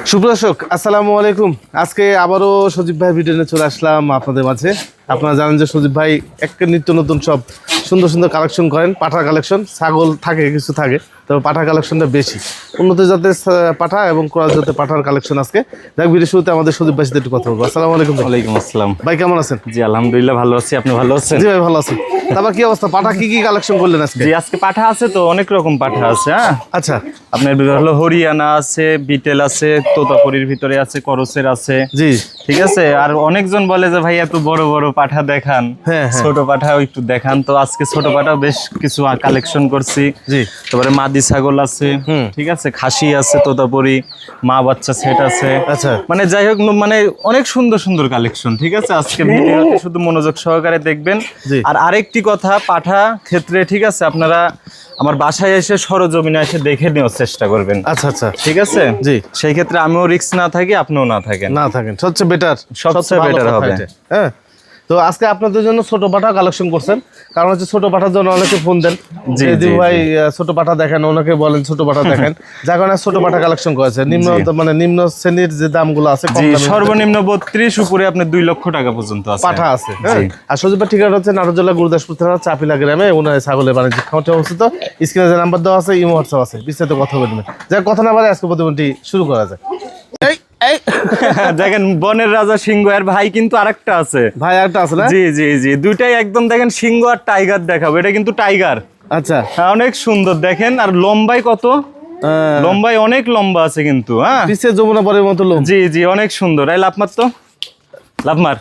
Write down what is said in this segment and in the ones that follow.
সুপ্রদর্শক আসসালামু আলাইকুম। আজকে আবারও সজীব ভাই ভিডিও নিয়ে চলে আসলাম আপনাদের মাঝে। আপনারা জানেন যে সজীব ভাই এক নিত্য নতুন সব সুন্দর সুন্দর কালেকশন করেন। পাঠার কালেকশন, ছাগল থাকে কিছু থাকে, তবে পাঠার কালেকশনটা বেশি। উন্নত জাতের পাঠা এবং ক্রস জাতের পাঠার কালেকশন আজকে দেখ। ভিডিও শুরুতে আমাদের সজীব ভাইয়ের সাথে একটু কথা বলবো। আসসালামু আলাইকুম। ওয়ালাইকুম আসসালাম ভাই, কেমন আছেন? জি আলহামদুলিল্লাহ ভালো আছি, আপনি ভালো আছেন? জি ভাই ভালো আছি। তারপর কি অবস্থা, পাঠা কি কি কালেকশন করলেন আজকে? জি আজকে পাঠা আছে তো, অনেক রকম পাঠা আছে। হ্যাঁ আচ্ছা, আপনার হলো হরিয়ানা আছে, বিটেল আছে, তোতাপুরির ভিতরে আছে, করসের আছে। জি ঠিক আছে। আর অনেকজন বলে যে ভাই এত বড় বড় পাঠা দেখান, হ্যাঁ, হ্যাঁ। ছোট পাঠাও একটু দেখান। তো আজকে ছোট পাঠাও বেশ কিছু কালেকশন করছি। জি তারপরে মাদি ছাগল আছে, ঠিক আছে, খাসি আছে, তোতাপুরি, মা বাচ্চা সেট আছে। আচ্ছা, মানে যাই হোক, মানে অনেক সুন্দর সুন্দর কালেকশন। ঠিক আছে, আজকে ভিডিওটি শুধু মনোযোগ সহকারে দেখবেন। জি। আর আরেকটি কথা, পাঠা ক্ষেত্রে ঠিক আছে, আপনারা আমার বাসায় এসে সরজমিনে এসে দেখে নেওয়ার চেষ্টা করবেন। আচ্ছা আচ্ছা, ঠিক আছে। জি। সেই ক্ষেত্রে আমিও রিস্ক না থাকি, আপনিও না থাকেন, না থাকেন, সবচেয়ে বেটার, সবচেয়ে বেটার হবে। হ্যাঁ, তো আজকে আপনাদের জন্য ছোট পাঠা কালেকশন করছেন, কারণ হচ্ছে ছোট পাঠার জন্য অনেকে ফোন দেন জি, যে জি, ভাই ছোট পাঠা দেখেন, অনেকে বলেন ছোট পাঠা দেখেন, যার কারণে ছোট পাঠা কালেকশন করেছে। নিম্ন মানে নিম্ন শ্রেণীর যে দামগুলো আছে, কম জি, দামের সর্বনিম্ন 32, উপরে আপনি 2 লক্ষ টাকা পর্যন্ত আছে পাঠা আছে। হ্যাঁ, আর সজীবের ঠিকানা হচ্ছে নাটোর জেলা গুরুদাসপুর থানা চাপিলা গ্রামে, ওনার ছাগলের বাণিজ্যিক খামারটি অবস্থিত। স্ক্রিনে যে নাম্বার দেওয়া আছে, ইমো হোয়াটসঅ্যাপ আছে, বিস্তারিত কথা বলবেন। যার কথা না বলে আজকে প্রতিদিনটি শুরু করা যায়। দেখেন বনের রাজা সিংহ, আর ভাই কিন্তু আরেকটা আছে। ভাই আরেকটা আছে না? জি জি জি, দুইটাই একদম দেখেন, সিংহ আর টাইগার দেখাবো। এটা কিন্তু টাইগার। আচ্ছা, হ্যাঁ, অনেক সুন্দর দেখেন। আর লম্বাই কত, লম্বাই অনেক লম্বা আছে কিন্তু। হ্যাঁ, পিছে যমুনা পরের মতো লোক। জি জি, অনেক সুন্দর। এই লাভ মার তো, লাভ মার।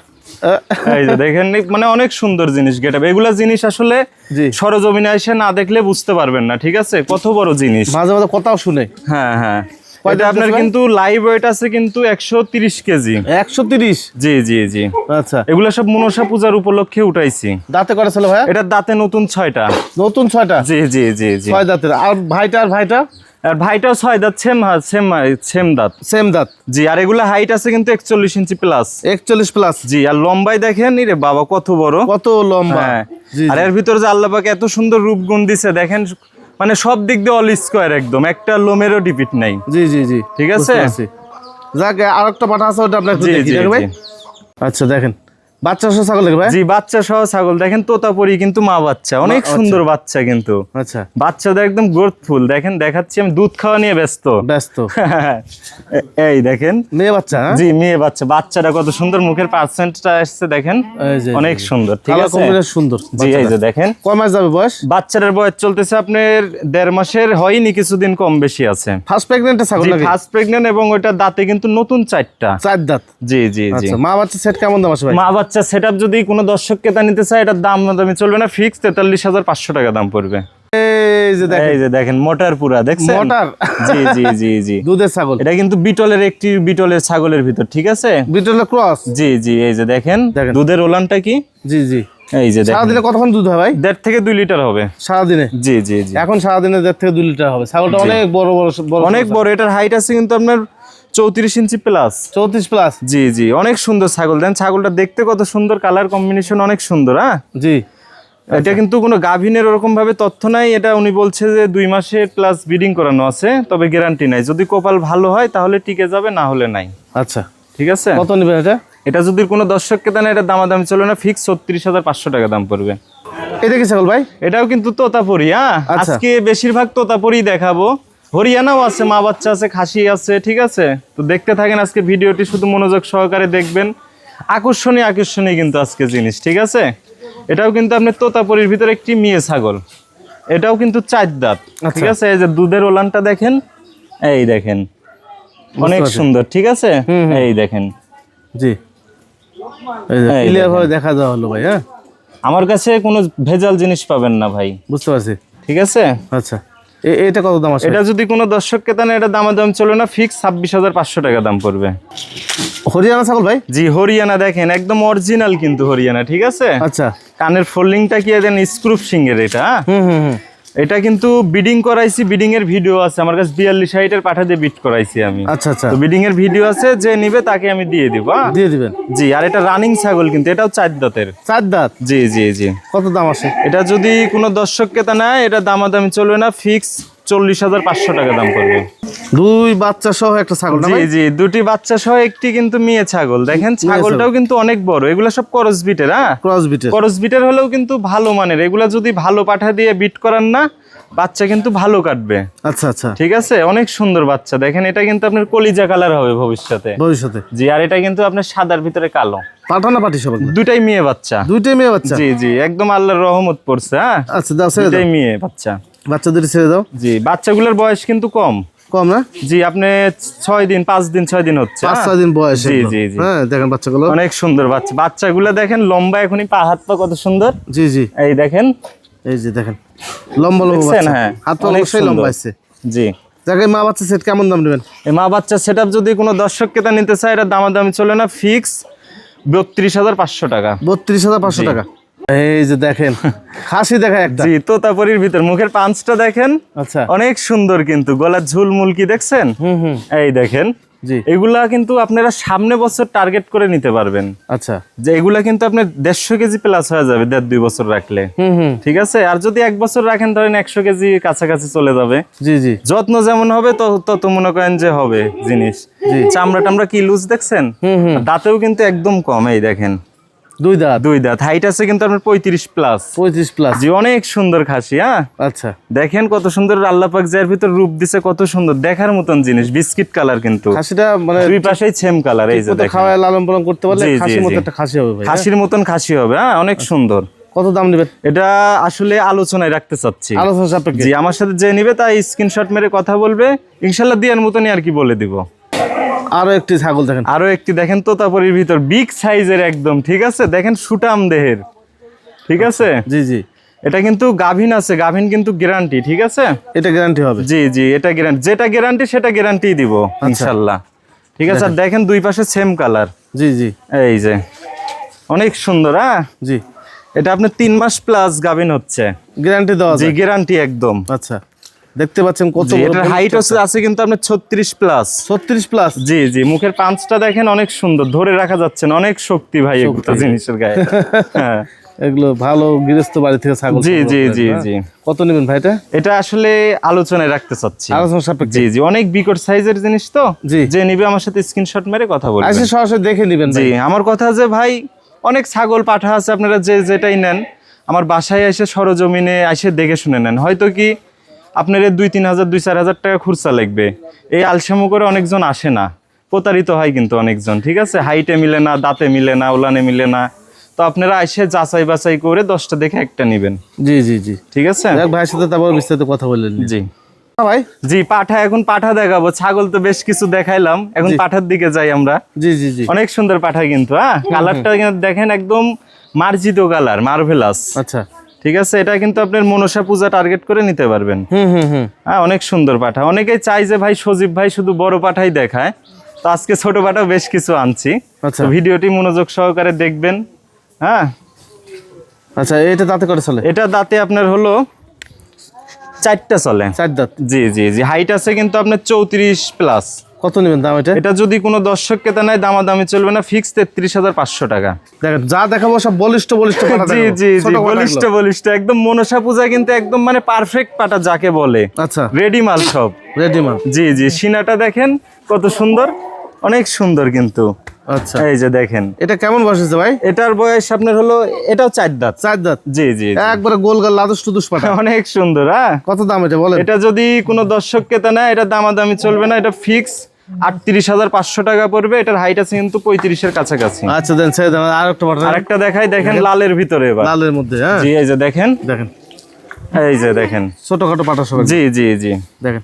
এই যে দেখেন, মানে অনেক সুন্দর জিনিস গেটআপ। এগুলা জিনিস আসলে জি। সরজমিনে এসে না দেখলে বুঝতে পারবেন না। ঠিক আছে, কত বড় জিনিস। মাঝে মাঝে কথাও শুনে। হ্যাঁ হ্যাঁ, কয়টা এটা আপনার আছে ভাই? কিন্তু লাইভ ওয়েট আছে কিন্তু 130 কেজি। 130? জি জি জি। আচ্ছা, এগুলো সব মনসা পূজার উপলক্ষে উঠাইছি। দাঁতে করা ছিল ভাইয়া? এটার দাঁতে নতুন 6টা। নতুন 6টা? জি জি জি জি। 6 দাঁতের। আর ভাইটা? আর ভাইটা? আর ভাইটাও 6 দাঁত, সেম দাঁত। সেম দাঁত? জি। আর এগুলা হাইট আছে কিন্তু 41 ইঞ্চি প্লাস। 41 প্লাস? জি। আর লম্বাই দেখেন, রে বাবা কত বড়, কত লম্বা। হ্যাঁ। জি, আর এর ভিতরে যে আল্লাহ পাক এত সুন্দর রূপগুণ দিছে দেখেন, মানে সব দিক দিয়ে অল স্কয়ার একদম, একটা লোমেরও ডিপিট নাই। জি জি জি, ঠিক আছে। যাক, আরেকটা পাঠা আছে, ওটা আপনার একটু জি দেখি জি ভাই। জি। আচ্ছা, দেখেন বাচ্চা সহ ছাগল দেখে ভাই। জি, বাচ্চা সহ ছাগল দেখেন, তোতাপুরি কিন্তু মা বাচ্চা, অনেক সুন্দর বাচ্চা কিন্তু। আচ্ছা, বাচ্চাদের একদম গ্রোথফুল দেখেন, দেখাচ্ছি আমি। দুধ খাওয়া নিয়ে ব্যস্ত। এই দেখেন, মেয়ে বাচ্চা। জি মেয়ে বাচ্চা। বাচ্চাটা কত সুন্দর, মুখের পার্সেন্টটা আসছে দেখেন, অনেক সুন্দর। ঠিক আছে, সুন্দর। জি। এই যে দেখেন, কয় মাস যাবে বয়স? বাচ্চাটার বয়স চলতেছে আপনার 1.5 মাসের, হয়নি, কিছুদিন কম বেশি আছে। ফার্স্ট প্রেগন্যান্ট ছাগল নাকি? ফার্স্ট প্রেগন্যান্ট, এবং ওইটা দাঁতে কিন্তু নতুন 4টা। 4 দাঁত? জি জি জি। আচ্ছা, মা বাচ্চা সেট কেমন দাম আছে ভাই? মা বাচ্চা সেটআপ যদি কোনো দর্শক ক্রেতা নিতে চায়, এটার দাম দামি চলবে না, ফিক্স 43,500 টাকা দাম পড়বে। এই যে দেখেন, এই যে দেখেন, মোটার পুরা দেখছেন? মোটার? জি জি জি জি। দুধের ছাগল? এটা কিন্তু বিটলের ছাগলের ভিতর। ঠিক আছে, বিটলের ক্রস? জি জি। এই যে দেখেন, দুধের ওলানটা কি। জি জি। এই যে দেখেন, সারাদিনে কতক্ষণ দুধ হয় ভাই? 1.5 থেকে 2 লিটার হবে সারাদিনে? জি জি জি। এখন সারাদিনে 1.5 থেকে 2 লিটার হবে। ছাগলটা অনেক বড় অনেক বড়। এটার হাইট আছে কিন্তু আপনার 34 ইঞ্চি প্লাস। 34 প্লাস? জি জি। অনেক সুন্দর ছাগল। দেন ছাগলটা দেখতে কত সুন্দর, কালার কম্বিনেশন অনেক সুন্দর। হ্যাঁ জি। এটা কিন্তু কোনো গাভিনের ওরকম ভাবে তথ্য নাই। এটা উনি বলছে যে 2 মাসের প্লাস ব্রিডিং করানো আছে, তবে গ্যারান্টি নাই। যদি কপাল ভালো হয় তাহলে টিকে যাবে, না হলে নাই। আচ্ছা, ঠিক আছে। কত নেবেন এটা? এটা যদি কোনো দর্শককে দেন, এটা দামাদামি চলবে না, ফিক্স 36,500 টাকা দাম পড়বে। এটা কি ছাগল ভাই? এটাও কিন্তু তোতাপুরি। হ্যাঁ, আজকে বেশিরভাগ তোতাপুরি দেখাবো। হরিয়ানাও আছে, মা বাচ্চা আছে, খাসি আছে। ঠিক আছে, তো দেখতে থাকেন আজকে ভিডিওটি, শুধু মনোযোগ সহকারে দেখবেন। আকর্ষণীয় আকর্ষণীয় কিন্তু আজকে জিনিস। ঠিক আছে, এটাও কিন্তু আপনার তোতাপুরির ভিতরে একটি মেয়ে ছাগল। এটাও কিন্তু 4 দাঁত। ঠিক আছে, এই যে দুধের ওলানটা দেখেন, এই দেখেন, অনেক সুন্দর। ঠিক আছে, এই দেখেন। জি, এই যে ক্লিয়ার ভাবে দেখা যাওয়া হলো ভাই। হ্যাঁ, আমার কাছে কোনো ভেজাল জিনিস পাবেন না ভাই। বুঝতে পারছি। ঠিক আছে। আচ্ছা, এটা কত দাম আছে? এটা যদি কোনো দর্শককে দেন, এটা দামাদাম চলে না, ফিক্স 26,500 টাকা দাম পড়বে। হরিয়ানা ছাগল ভাই? জি, হরিয়ানা দেখেন, একদম অরিজিনাল কিন্তু হরিয়ানা। ঠিক আছে। আচ্ছা, কানের ফোল্ডিংটা কি দেন, স্ক্রুপ সিংয়ের এটা। এটা কিন্তু বিডিং করাইছি, বিডিং এর ভিডিও আছে আমার কাছে। 42 এর পাঠা দিয়ে বিট করাইছি আমি। আচ্ছা আচ্ছা, তো বিডিং এর ভিডিও আছে, যে নিবে তাকে আমি দিয়ে দিব। দিয়ে দিবেন? জি। আর এটা রানিং ছাগল কিন্তু, এটাও 4 দাঁতের। 4 দাঁত? জি জি জি। কত দাম আছে এটা যদি কোনো দর্শক ক্রেতা নেয়, এটা দামাদামি চলবে না, ফিক্স 40,500 টাকা দাম পড়বে। দুই বাচ্চা সহ একটা ছাগল না জি ভাই? জি, দুটি বাচ্চা সহ একটি কিন্তু মেয়ে ছাগল। দেখেন ছাগলটাও কিন্তু অনেক বড়, এগুলো সব ক্রস বিটের। হ্যাঁ, ক্রস বিটের। ক্রস বিটের হলেও কিন্তু ভালো মানের, এগুলা যদি ভালো পাঠা দিয়ে বিট করান না, বাচ্চা কিন্তু ভালো কাটবে। আচ্ছা আচ্ছা, ঠিক আছে, অনেক সুন্দর বাচ্চা। দেখেন এটা কিন্তু আপনার কলিজা কালার হবে ভবিষ্যতে। ভবিষ্যতে। জি, আর এটা কিন্তু আপনার সাদার ভিতরে কালো। পাঠা না পাটি সব? দুটাই মেয়ে বাচ্চা। দুইটাই মেয়ে বাচ্চা? জি জি, একদম আল্লাহর রহমত পড়ছে। হ্যাঁ, আচ্ছা দাও, ছেড়ে দাও। দুটাই মেয়ে বাচ্চা। বাচ্চা দুটি ছেড়ে দাও। জি, বাচ্চাগুলোর বয়স কিন্তু কম। কম না? জি, আপনি 6 দিন 5 দিন 6 দিন হচ্ছে। 5-6 দিন বয়স। জি জি জি, হ্যাঁ, দেখেন বাচ্চাগুলো অনেক সুন্দর বাচ্চা। বাচ্চাগুলো দেখেন লম্বা, এখনই পা হাত পা কত সুন্দর। জি জি, এই দেখেন, এই যে দেখেন লম্বা লম্বা দেখছেন? বাচ্চা। হ্যাঁ, হাত পা অনেক অবশ্যই লম্বা আছে। জি, দেখেন মা বাচ্চা সেট কেমন দাম নেবেন? এই মা বাচ্চা সেটআপ যদি কোনো দর্শক ক্রেতা নিতে চায়, এটা দামাদামি চলে না, ফিক্স 32,500 টাকা। 32,500 টাকা। এই যে দেখেন খাসি দেখা একটা। জি, তোতাপুরির ভিতর মুখের পাঁচটা দেখেন, আচ্ছা, অনেক সুন্দর কিন্তু। গলার ঝুলমুল কি দেখছেন? হুম, এই দেখেন, জি এগুলা কিন্তু আপনারা সামনে বছর টার্গেট করে নিতে পারবেন। আচ্ছা, যে এগুলা কিন্তু আপনার 150 কেজি প্লাস হয়ে যাবে 1.5-2 বছর রাখলে। হুম, ঠিক আছে, আর যদি 1 বছর রাখেন ধরেন 100 কেজি কাছাকাছি চলে যাবে। জি জি যত্ন যেমন হবে তত মনে করেন যে হবে জিনিস। চামড়া টামড়া কি লুজ দেখছেন? দাঁতেও কিন্তু একদম কম। এই দেখেন, দুই দাঁত। দুই দাঁত। হাইট আছে কিন্তু আপনার 35 প্লাস। 35 প্লাস। জি, অনেক সুন্দর খাসি। হ্যাঁ, আচ্ছা, দেখেন কত সুন্দর আল্লাহ পাক যার ভিতর রূপ দিছে, কত সুন্দর দেখার মতন জিনিস। বিস্কিট কালার কিন্তু খাসিটা মানে দুই পাশেই সেম কালার। এই যে দেখেন, খাওয়ায় লালন পালন করতে পারলে জি, জি, খাসির মতো জি। একটা খাসি হবে ভাই। খাসির মতন খাসি হবে। হ্যাঁ, অনেক সুন্দর। কত দাম নেবেন? এটা আসলে আলোচনায় রাখতে চাচ্ছি। আলোচনা সাপেক্ষে। জি, আমার সাথে যে নিবে তাই স্ক্রিনশট মেরে কথা বলবে, ইনশাল্লাহ দেওয়ার মতনই আর কি বলে দিব। আরো একটি ছাগল দেখেন। আরো একটি দেখেন তোতাপুরির ভিতর, বিগ সাইজের একদম। ঠিক আছে, দেখেন সুটাম দেহের। ঠিক আছে, জি জি, এটা কিন্তু গাভিন আছে, গাভিন কিন্তু গ্যারান্টি। ঠিক আছে, এটা গ্যারান্টি হবে? জি জি, এটা গ্যারান্টি, যেটা গ্যারান্টি সেটা গ্যারান্টি দিব ইনশাল্লাহ। ঠিক আছে, আর দেখেন দুই পাশে সেম কালার। জি জি, এই যে অনেক সুন্দর। হ্যাঁ, জি, এটা আপনার 3 মাস প্লাস গাভিন হচ্ছে। গ্যারান্টি দেওয়া জি, যায়? গ্যারান্টি একদম। আচ্ছা, দেখতে পাচ্ছেন কত জি, বড় এটার হাইট আছে কিন্তু আপনার 36 প্লাস। 36 প্লাস? জি জি, মুখের পাঁচটা দেখেন অনেক সুন্দর, ধরে রাখা যাচ্ছে না, অনেক শক্তি ভাই এগুলো জিনিসের গায়ে। হ্যাঁ, এগুলো ভালো গৃহস্থ বাড়ি থেকে ছাগল। জি জি জি হ্যাঁ? জি। কত নেবেন ভাই এটা? এটা আসলে আলোচনায় রাখতে চাচ্ছি। আলোচনা সাপেক্ষে। জি জি, অনেক বিকট সাইজের জিনিস তো। জি। যে নিবে আমার সাথে স্ক্রিনশট মেরে কথা বলবেন। আসলে সরাসরি দেখে নেবেন জি, ভাই। আমার কথা যে ভাই, অনেক ছাগল পাঠা আছে, আপনারা যেটাই নেন আমার বাসায় এসে সরজমিনে এসে দেখে শুনে নেন। হয়তো কি আপনার 2-3 হাজার 2-4 হাজার টাকা খরচা লাগবে। এই আলসামো করে অনেকজন আসে না, প্রতারিত হয় কিন্তু অনেকজন। ঠিক আছে, হাইটে মিলে না, দাঁতে মিলে না, ওলানে মিলে না। তো আপনারা এসে যাচাই বাছাই করে 10টা দেখে একটা নেবেন। জি জি জি, ঠিক আছে, দেখ ভাইয়ের সাথে তারপর বিস্তারিত কথা বললেন। জি ভাই, জি, পাঠা, এখন পাঠা দেখাবো। ছাগল তো বেশ কিছু দেখাইলাম, এখন পাঠার দিকে যাই আমরা। জি জি জি, অনেক সুন্দর পাঠা কিন্তু। হ্যাঁ, কালারটা দেখেন একদম মার্জিত কালার, মার্ভেলাস। আচ্ছা, ঠিক আছে, এটা কিন্তু আপনার মনসা পূজা টার্গেট করে নিতে পারবেন। হুম, হ্যাঁ, অনেক সুন্দর পাঠা। অনেকেই চাই যে ভাই সজীব ভাই শুধু বড় পাঠাই দেখায়, তো আজকে ছোট পাঠাও বেশ কিছু আনছি। আচ্ছা। তো ভিডিওটি মনোযোগ সহকারে দেখবেন। হ্যাঁ, আচ্ছা, এটা দাঁতে করে চলে? এটা দাঁতে আপনার হলো 4টা চলে। 4 দাঁত? জি জি জি, হাইট আছে কিন্তু আপনার 34 প্লাস। কত নেবেন দাম এটা? এটা যদি কোনো দর্শক ক্রেতা নেয় দামাদামি চলবে না, ফিক্স 33,500 টাকা। দেখেন যা দেখাবো সব বলিষ্ঠ বলিষ্ঠ পাঠা জি দেখাবো। জি ছোট জি, পাঠা বলিষ্ঠ এগুলো। বলিষ্ঠ একদম মনসা পূজা কিন্তু একদম মানে পারফেক্ট পাটা যাকে বলে, আচ্ছা, রেডি মাল সব। রেডি মাল। জি জি, সিনাটা দেখেন কত সুন্দর, অনেক সুন্দর কিন্তু। আচ্ছা, এই যে দেখেন, এটা কেমন বসেছে ভাই? এটার বয়স আপনার হলো, এটাও 4 দাঁত। 4 দাঁত? জি জি জি। একবারে গোল গাল লাদুস টুদুস পাঠা। অনেক সুন্দর। হ্যাঁ, কত দাম এটা বলেন? এটা যদি কোনো দর্শক ক্রেতা নেয়, এটা দামাদামি চলবে না, এটা ফিক্স 38,500 টাকা পড়বে। এটার হাইট আছে কিন্তু 35-এর কাছাকাছি। আচ্ছা দেন, ছেড়ে দেন। আর একটা পাঠা আরেকটা দেখাই, দেখেন লালের ভিতরে এবার। লালের মধ্যে। হ্যাঁ, জি, এই যে দেখেন, দেখেন এই যে দেখেন, ছোটখাটো পাঠা সব। জি জি জি। দেখেন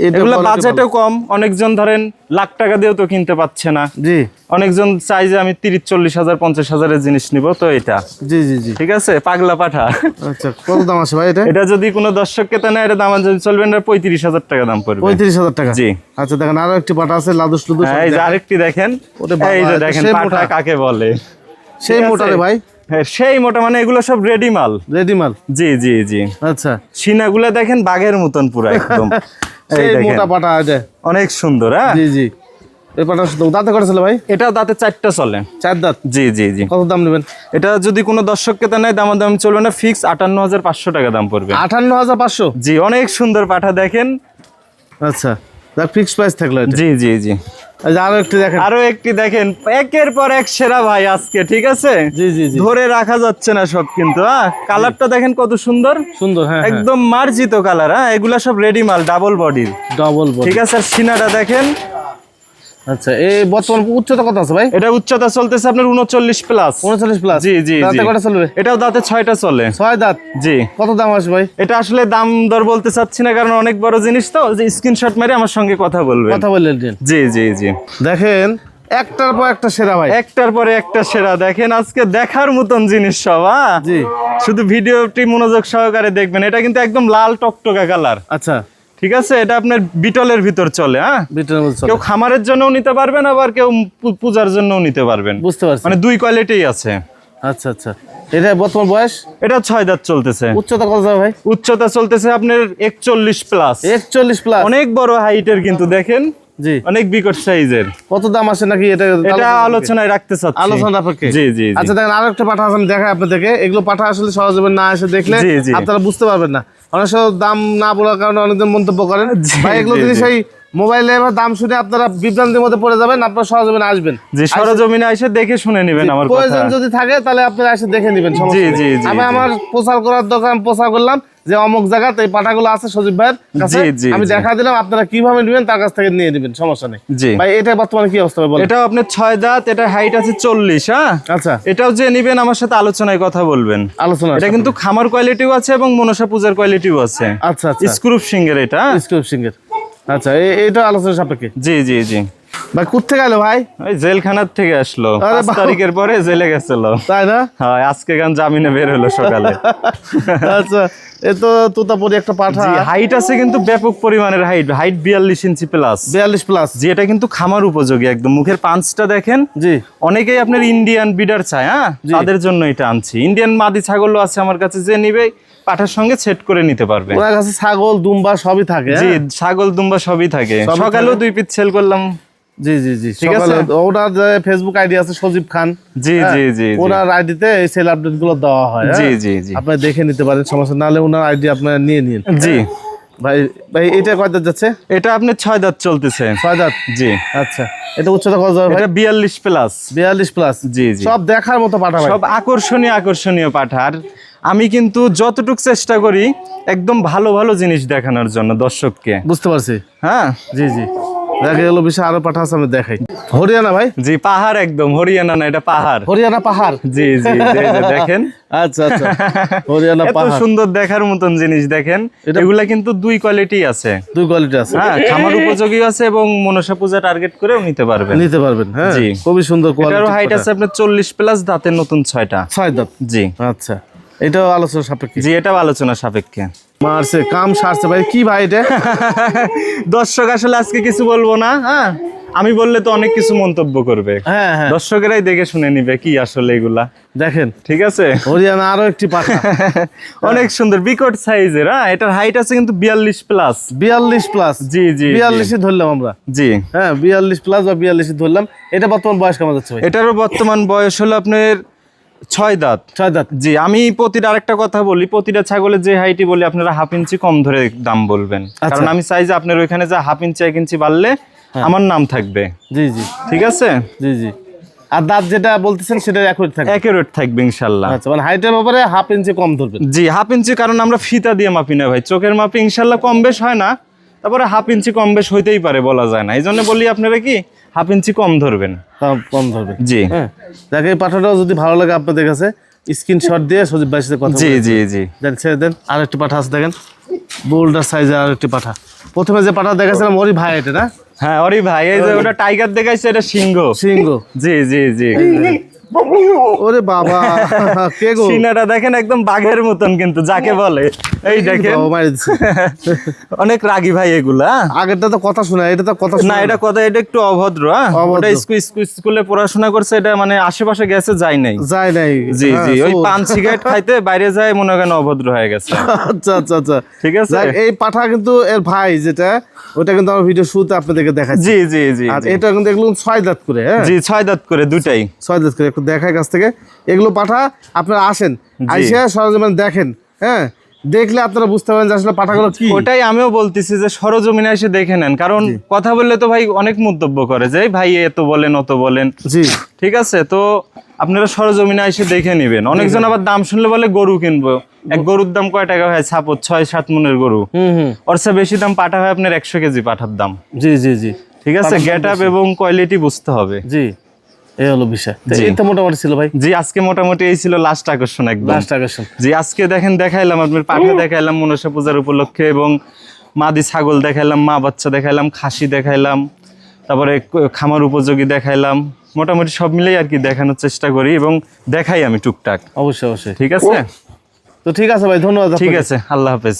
এগুলো বাজেটও কম, অনেকজন ধরেন লাখ টাকা দিয়েও তো কিনতে পাচ্ছে না। জি অনেকজন চাই যে আমি 30-40 হাজার 50 হাজারের জিনিস নিব, তো এটা। জি জি জি, ঠিক আছে, পাগলা পাঠা। আচ্ছা, কত দাম আছে ভাই এটা? এটা যদি কোনো দর্শক ক্রেতা নেয়, এটা দাম চলবে না, 35,000 টাকা দাম পড়বে। 35,000 টাকা? জি। আচ্ছা, দেখেন আরো একটি পাঠা আছে লাদুস টুদুস। হ্যাঁ, এই যে আরেকটি দেখেন, ওরে বাবা, এই যে এটা দেখেন সেই পাঠা মোটা। কাকে বলে। সেই ঠিক মোটা আছে? রে ভাই? হ্যাঁ, সেই মোটা, মানে এগুলো সব রেডি মাল। রেডি মাল? জি জি জি। আচ্ছা, সিনাগুলা দেখেন বাঘের মতন পুরো একদম। এই সেই দেখেন, মোটা পাঠা এটা। অনেক সুন্দর। হ্যাঁ, জি জি, এই পাঠা দাঁতে করে চলে ভাই? এটা দাঁতে 4টা চলে। 4 দাঁত? জি জি জি। কত দাম নেবেন? এটা যদি কোনো দর্শক ক্রেতা নেয় দামাদামি চলবে না, ফিক্স 58,500 টাকা দাম পড়বে। 58,500? জি, অনেক সুন্দর পাঠা দেখেন। আচ্ছা, ফিক্সড প্রাইস থাকলো এটা। জি জি জি। এই যে আরো একটি দেখেন। আরো একটি দেখেন, একের পর এক সেরা ভাই আজকে, ঠিক আছে? জি জি জি। ধরে রাখা যাচ্ছে না সব কিন্তু। কালারটা দেখেন কত সুন্দর, সুন্দর, হ্যাঁ একদম মার্জিত কালার। এগুলা সব রেডি মাল, ডাবল বডির, ডবল বডি। ঠিক আছে? আর সিনাটা দেখেন। আচ্ছা, এই বর্তমান উচ্চতা কত আছে ভাই? এটা উচ্চতা চলতেছে আপনার 39 প্লাস। 39 প্লাস। জি জি জি। দাঁতে কয়টা চলবে? এটাও দাঁতে 6টা চলে। 6 দাঁত। জি। কত দাম আসবে ভাই? এটা আসলে দাম দর বলতে চাচ্ছি না, কারণ অনেক বড় জিনিস তো, যে স্ক্রিনশট মেরে আমার সঙ্গে কথা বলবেন। কথা বললেন দিন। জি জি জি। দেখেন একটার পর একটা সেরা ভাই, একটার পরে একটা সেরা। দেখেন আজকে দেখার মতন জিনিস সব। জি। শুধু ভিডিওটি মনোযোগ সহকারে দেখবেন। এটা কিন্তু একদম লাল টকটকা কালার, আচ্ছা। ঠিক আছে? এটা আপনার বিটলের ভিতর চলে। বিটলের মধ্যে চলে। কেউ খামারের জন্যও নিতে পারবেন, আবার কেউ পূজার জন্যও নিতে পারবেন। বুঝতে পারছি। মানে দুই কোয়ালিটিই আছে। আচ্ছা আচ্ছা। এটা বর্তমান বয়স? এটা 6 দাঁত চলতেছে। উচ্চতা কত যাবে ভাই? উচ্চতা চলতেছে আপনার 41 প্লাস। 41 প্লাস। অনেক বড় হাইটের কিন্তু, দেখেন জি। অনেক বিকট সাইজের। কত দাম আসে নাকি এটা? এটা আলোচনায় রাখতে চাচ্ছি। আলোচনা সাপেক্ষে। জি জি জি। আচ্ছা দেখেন আরো একটা পাঠা আছে, আমি দেখাই আপনাদেরকে। এগুলো পাঠা আসলে সহজে না এসে দেখলে জি, জি। আপনারা বুঝতে পারবেন না। অনেক সময় দাম না বলার কারণে অনেকজন মন্তব্য করেন। জি, ভাই এগুলো জি, যদি জি। সেই মোবাইলে এবার দাম শুনে আপনারা বিভ্রান্তির মধ্যে পড়ে যাবেন, আপনারা সহজে আসবেন। যে সরজমিনে এসে দেখে শুনে নেবেন আমার কথা। প্রয়োজন যদি থাকে তাহলে আপনারা এসে দেখে নেবেন, সমস্যা জি, নেই। জি, জি, আমি জি। আমার প্রচার করার দোকান প্রচার করলাম যে অমুক জায়গাতে এই পাঠাগুলো আছে সজীব ভাইয়ের কাছে, জি, জি, আমি জি। দেখা দিলাম, আপনারা কিভাবে নেবেন তার কাছ থেকে নিয়ে নেবেন, সমস্যা নেই। জি। ভাই এটা বর্তমানে কি অবস্থা ভাই বলেন? এটাও আপনার 6 দাঁত, এটা হাইট আছে 40। আচ্ছা, এটাও যে নিবেন আমার সাথে আলোচনায় কথা বলবেন। আলোচনা এটা কিন্তু খামার কোয়ালিটিও আছে এবং মনসা পূজার কোয়ালিটিও আছে। আচ্ছা আচ্ছা। স্ক্রুপ সিংহের এটা। স্ক্রিপ সিঙ্গের। আচ্ছা, এটা আলোচনা সাপেক্ষে। জি জি জি। ভাই কোথা গেল ভাই? ওই জেলখানার থেকে আসলো, আরে 5 বাবা। তারিখের পরে জেলে গেছিল। তাই না? হ্যাঁ, আজকে গান জামিনে বের হলো সকালে। আচ্ছা, এ তো তোতাপুরি একটা পাঠা। জি, হাইট আছে কিন্তু ব্যাপক পরিমাণের হাইট, 42 ইঞ্চি প্লাস। 42 প্লাস। জি, এটা কিন্তু খামার উপযোগী একদম। মুখের পাঁচটা দেখেন। জি। অনেকেই আপনার ইন্ডিয়ান বিডার চায়, তাদের জন্য এটা আনছি। ইন্ডিয়ান মাদি ছাগলও আছে আমার কাছে, যে নিবে পাঠার সঙ্গে সেট করে নিতে পারবে। ওনার কাছে ছাগল দুম্বা সবই থাকে। জি, ছাগল দুম্বা সবই থাকে। সবই সকালেও থাকে। 2 পিস সেল করলাম। জি জি জি। ঠিক আছে। সকালে ওনার যে ফেসবুক আইডি আছে সজীব খান। জি হ্যাঁ, জি জি জি। ওনার আইডিতে এই সেল আপডেট গুলো দেওয়া হয়। জি হ্যাঁ? জি জি। আপনি দেখে নিতে পারেন, সমস্যা না হলে ওনার আইডি আপনারা নিয়ে নিন। জি। ভাই ভাই এটা কয় দাঁত যাচ্ছে? এটা আপনি 6 দাঁত চলতেছে। 6 দাঁত। জি। আচ্ছা, এটা উচ্চতা কত যাবে ভাই? এটা 42 প্লাস। 42 প্লাস। জি জি। সব দেখার মতো পাঠা ভাই। সব আকর্ষণীয় আকর্ষণীয় পাঠার। আমি কিন্তু যতটুক চেষ্টা করি একদম ভালো ভালো জিনিস দেখানোর জন্য দর্শককে। বুঝতে পারছি। হ্যাঁ। জি জি। দেখা গেল বিষয় আরো পাঠা আছে, আমি দেখাই। হরিয়ানা ভাই? জি, পাহাড় একদম। হরিয়ানা না, এটা পাহাড়। হরিয়ানা পাহাড়। জি জি, এই যে দেখেন। আচ্ছা আচ্ছা। হরিয়ানা এত পাহাড়। সুন্দর দেখার মতন জিনিস দেখেন। এগুলা কিন্তু 2 কোয়ালিটি আছে। 2 কোয়ালিটি আছে। হ্যাঁ, খামার উপযোগী আছে এবং মনসা পূজা টার্গেট করেও নিতে পারবেন। নিতে পারবেন। হ্যাঁ, জি। খুবই সুন্দর এটারও কোয়ালিটি। হাইট আছে আপনার 40 প্লাস, দাঁতের নতুন 6টা। 6 দাঁত। জি আচ্ছা, এটাও আলোচনা সাপেক্ষে। জি, এটাও আলোচনা সাপেক্ষে। মারছে কাম সারছে ভাই। কি ভাই এটা? দর্শক আসলে আজকে কিছু বলবো না। হ্যাঁ, আমি বললে তো অনেক কিছু মন্তব্য করবে। হ্যাঁ হ্যাঁ। দর্শকেরাই দেখে শুনে নিবে কি আসলে এগুলা। দেখেন ঠিক আছে। হরিয়ানা আরো একটি পাঠা। অনেক সুন্দর বিকট সাইজের। এটার হাইট আছে কিন্তু 42 প্লাস। 42 প্লাস। জি জি 42 ধরলাম আমরা। জি। হ্যাঁ, 42 প্লাস বা 42 ধরলাম। এটা বর্তমান বয়স কেমন যাচ্ছে ভাই? এটারও বর্তমান বয়স হলো আপনার 6 দাঁত। 6 দাঁত। জি, আমি প্রতিটা আরেকটা কথা বলি, প্রতিটা ছাগলের যে হাইটই বলি আপনারা 1/2 ইঞ্চি কম ধরে দাম বলবেন, কারণ আমি চাই যে আপনার ওইখানে যে 1/2 ইঞ্চি 1 ইঞ্চি বাড়লে আমার নাম থাকবে। জি জি। ঠিক আছে। জি জি। আর দাঁত যেটা বলতেছেন সেটা অ্যাকুরেট থাকবে। অ্যাকুরেট থাকবে ইনশাআল্লাহ। আচ্ছা, মানে হাইটের ব্যাপারে 1/2 ইঞ্চি কম ধরবেন। জি, 1/2 ইঞ্চি, কারণ আমরা ফিতা দিয়ে মাপি না ভাই, চোখের মাপি ইনশাআল্লাহ কম বেশ হয় না, তারপরে 1/2 ইঞ্চি কম বেশ হইতেই পারে, বলা যায় না। এই জন্য বলি আপনারা কি 1/2 ইঞ্চি কম ধরবেন। কম ধরবেন। জি। হ্যাঁ, দেখে এই পাঠাটাও যদি ভালো লাগে আপনাদের কাছে স্ক্রিনশট দিয়ে সজীব ভাইয়ের সাথে কথা জি বলে জি জি। দেন, ছেড়ে দেন। আর একটি পাঠা আছে দেখেন, বোল্ডার সাইজের আর একটি পাঠা। প্রথমে যে পাঠা দেখাছিলাম ওরই ভাই এটা না? হ্যাঁ, ওরে ভাই, এই যে ওটা টাইগার দেখাইছে, এটা সিংহ। সিংহ। জি জি জি। ওরে বাবা, কে গো? সিনাটা দেখেন একদম বাঘের মতন কিন্তু, যাকে বলে। এই দেখেন, বাবা মারি দিচ্ছে। অনেক রাগী ভাই এগুলা। আগেরটা তো কথা শোনা, এটা তো কথা না, শোনা এটা কথা, এটা একটু অভদ্র। অভদ্র। ওটা স্কুলে পড়াশোনা করছে, এটা মানে আশেপাশে গেছে, যায় নাই। যায় নাই। জি হ্যাঁ, জি, ওই চোর। পান সিগারেট খাইতে বাইরে যায়, মনে করেন অভদ্র হয়ে গেছে। আচ্ছা আচ্ছা আচ্ছা, ঠিক আছে। যাক, এই পাঠা কিন্তু এর ভাই যেটা, ওটা কিন্তু আমার ভিডিও শুরুতে আপনাদেরকে দেখাচ্ছি। জি জি জি আর জি। এটা কিন্তু এগুলো 6 দাঁত করে। হ্যাঁ জি, 6 দাঁত করে দুটাই। 6 দাঁত করে একটু দেখায় কাছ থেকে। এগুলো পাঠা আপনারা আসেন, আইসা সরজমিনে দেখেন। হ্যাঁ, দেখলে আপনারা বুঝতে পারেন যে আসলে পাঠাগুলো কি। ওটাই আমিও বলতেছি যে সরজমিনে এসে দেখে নেন, কারণ কথা বললে তো ভাই অনেক মন্তব্য করে যে ভাই এত বলেন অত বলেন। জি ঠিক আছে, তো আপনারা সরজমিনে এসে দেখে নেবেন। অনেকজন আবার দাম শুনলে বলে গরু কিনবো, এক গরুর দাম কয় টাকা হয়? সাপোজ 6-7 মনের গরু, ওর চেয়ে বেশি দাম পাঠা হয় আপনার 100 কেজি পাঠার দাম। জি জি জি ঠিক আছে, গেট আপ এবং কোয়ালিটি বুঝতে হবে। জি, এই হলো বিষয়। এই তো মোটামুটি ছিল ভাই। জি, আজকে মোটামুটি এই ছিল লাস্ট আকর্ষণ একদম। লাস্ট আকর্ষণ। জি, আজকে দেখেন দেখাইলাম আপনার পাঠা দেখাইলাম মনসা পূজার উপলক্ষে, এবং মাদি ছাগল দেখাইলাম, মা বাচ্চা দেখাইলাম, খাসি দেখাইলাম, তারপরে খামার উপযোগী দেখাইলাম। মোটামুটি সব মিলেই আর কি দেখানোর চেষ্টা করি এবং দেখাই আমি টুকটাক। অবশ্যই অবশ্যই। ঠিক আছে, তো ঠিক আছে ভাই, ধন্যবাদ। ঠিক আছে, আল্লাহ হাফেজ।